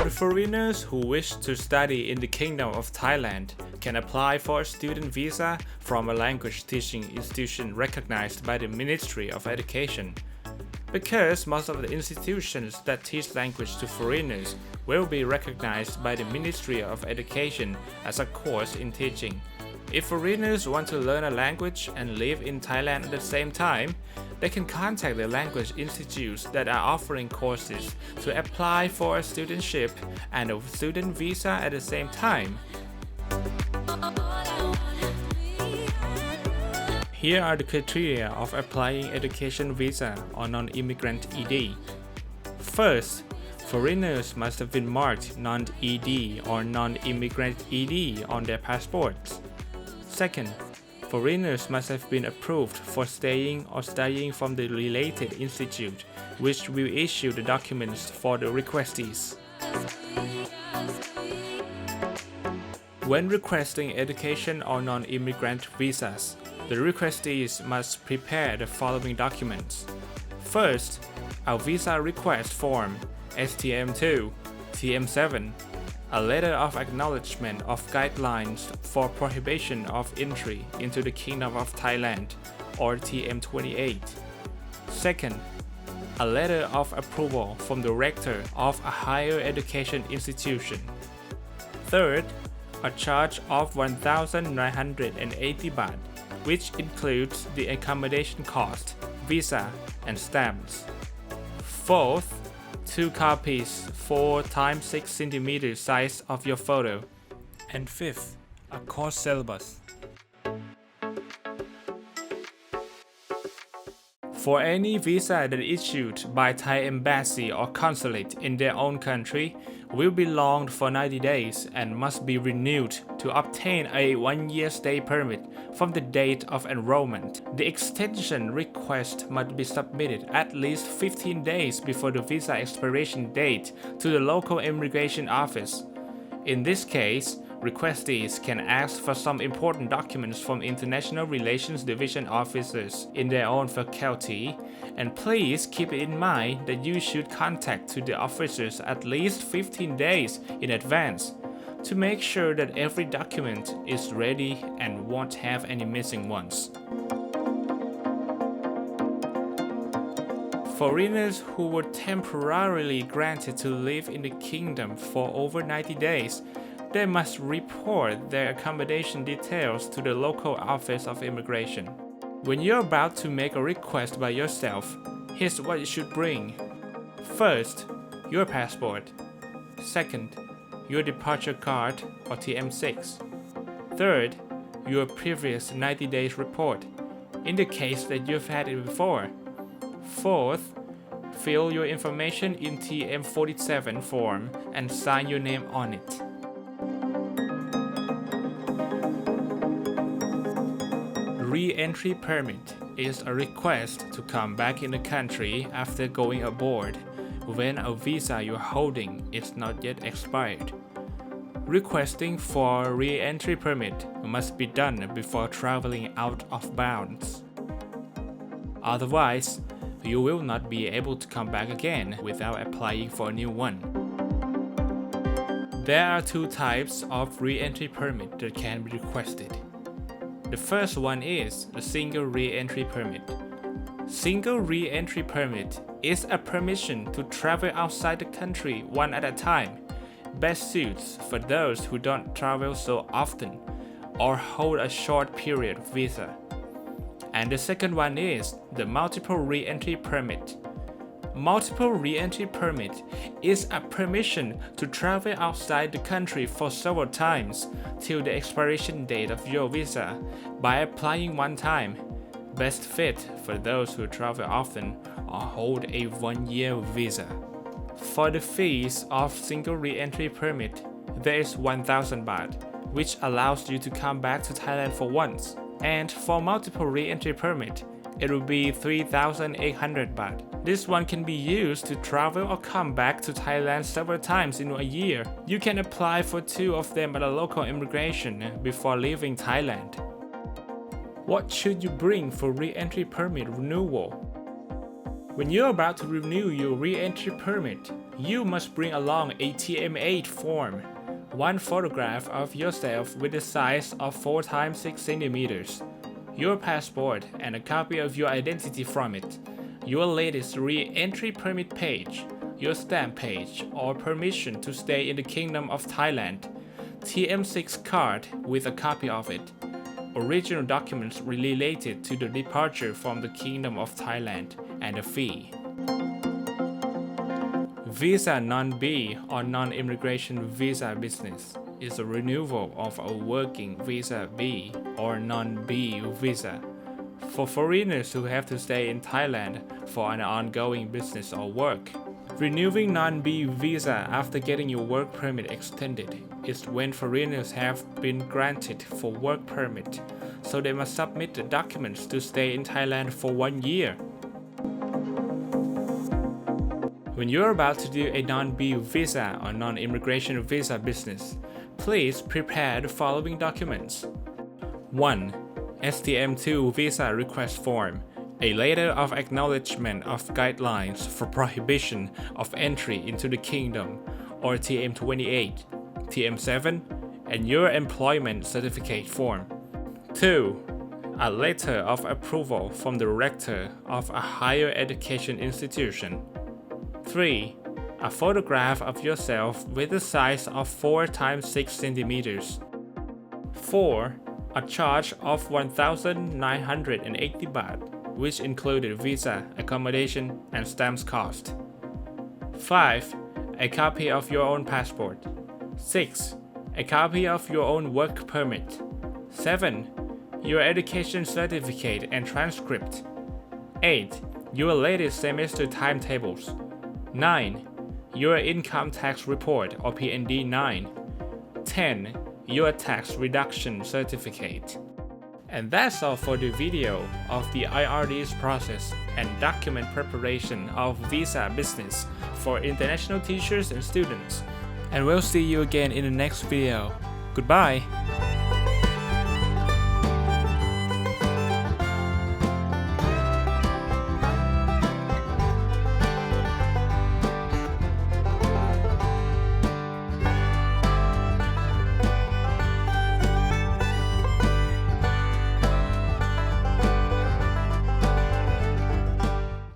For the foreigners who wish to study in the Kingdom of Thailand, can apply for a student visa from a language teaching institution recognized by the Ministry of Education. Because most of the institutions that teach language to foreigners will be recognized by the Ministry of Education as a course in teaching. If foreigners want to learn a language and live in Thailand at the same time, they can contact the language institutes that are offering courses to apply for a studentship and a student visa at the same time. Here are the criteria of applying education visa or non-immigrant ED. First, foreigners must have been marked non-ED or non-immigrant ED on their passports. Second, foreigners must have been approved for staying or studying from the related institute, which will issue the documents for the requestees. When requesting education or non-immigrant visas, the requestees must prepare the following documents. First, a visa request form STM2, TM7, a letter of acknowledgement of guidelines for prohibition of entry into the Kingdom of Thailand, or TM28. Second, a letter of approval from the rector of a higher education institution. Third, a charge of 1,980 baht, which includes the accommodation cost, visa, and stamps. Fourth, 2 copies 4x6 cm size of your photo. And fifth, a course syllabus. For any visa that is issued by Thai embassy or consulate in their own country, will be logged for 90 days and must be renewed to obtain a 1-year stay permit from the date of enrollment. The extension request must be submitted at least 15 days before the visa expiration date to the local immigration office. In this case, requestees can ask for some important documents from International Relations Division officers in their own faculty, and please keep in mind that you should contact to the officers at least 15 days in advance to make sure that every document is ready and won't have any missing ones. Foreigners who were temporarily granted to live in the kingdom for over 90 days, they must report their accommodation details to the local office of immigration. When you're about to make a request by yourself, here's what you should bring. First, your passport. Second, your departure card or TM6. Third, your previous 90 days report, in the case that you've had it before. Fourth, fill your information in TM47 form and sign your name on it. Re-entry permit is a request to come back in the country after going abroad when a visa you're holding is not yet expired. Requesting for re-entry permit must be done before traveling out of bounds. Otherwise, you will not be able to come back again without applying for a new one. There are 2 types of re-entry permit that can be requested. The first one is the single re-entry permit. Single re-entry permit is a permission to travel outside the country one at a time. Best suits for those who don't travel so often or hold a short period visa. And the second one is the multiple re-entry permit. Multiple re-entry permit is a permission to travel outside the country for several times till the expiration date of your visa by applying one time. Best fit for those who travel often or hold a 1-year visa. For the fees of single re-entry permit, there is 1,000 baht, which allows you to come back to Thailand for once. And for multiple re-entry permit, it will be 3,800 baht. This one can be used to travel or come back to Thailand several times in a year. You can apply for 2 of them at a local immigration before leaving Thailand. What should you bring for re-entry permit renewal? When you're about to renew your re-entry permit, You must bring along a TM8 form, one photograph of yourself with the size of 4 × 6 cm, your passport and a copy of your identity from it, your latest re-entry permit page, your stamp page or permission to stay in the Kingdom of Thailand, TM6 card with a copy of it, original documents related to the departure from the Kingdom of Thailand, and a fee. Visa non-B or non-immigration visa business is a renewal of a working visa B or non-B visa for foreigners who have to stay in Thailand for an ongoing business or work. Renewing non-B visa after getting your work permit extended is when foreigners have been granted for work permit, so they must submit the documents to stay in Thailand for 1 year. When you're about to do a non-B visa or non-immigration visa business, please prepare the following documents. 1. STM2 visa request form, a letter of acknowledgement of guidelines for prohibition of entry into the kingdom, or TM28, TM7, and your employment certificate form. 2. A letter of approval from the rector of a higher education institution. 3. A photograph of yourself with the size of 4 × 6 cm. 4. A charge of 1,980 baht, which included visa, accommodation, and stamps cost. 5. A copy of your own passport. 6. A copy of your own work permit. 7. Your education certificate and transcript. 8. Your latest semester timetables. 9. Your income tax report or PND 9. 10. Your tax reduction certificate. And that's all for the video of the IRD's process and document preparation of visa business for international teachers and students. And we'll see you again in the next video. Goodbye!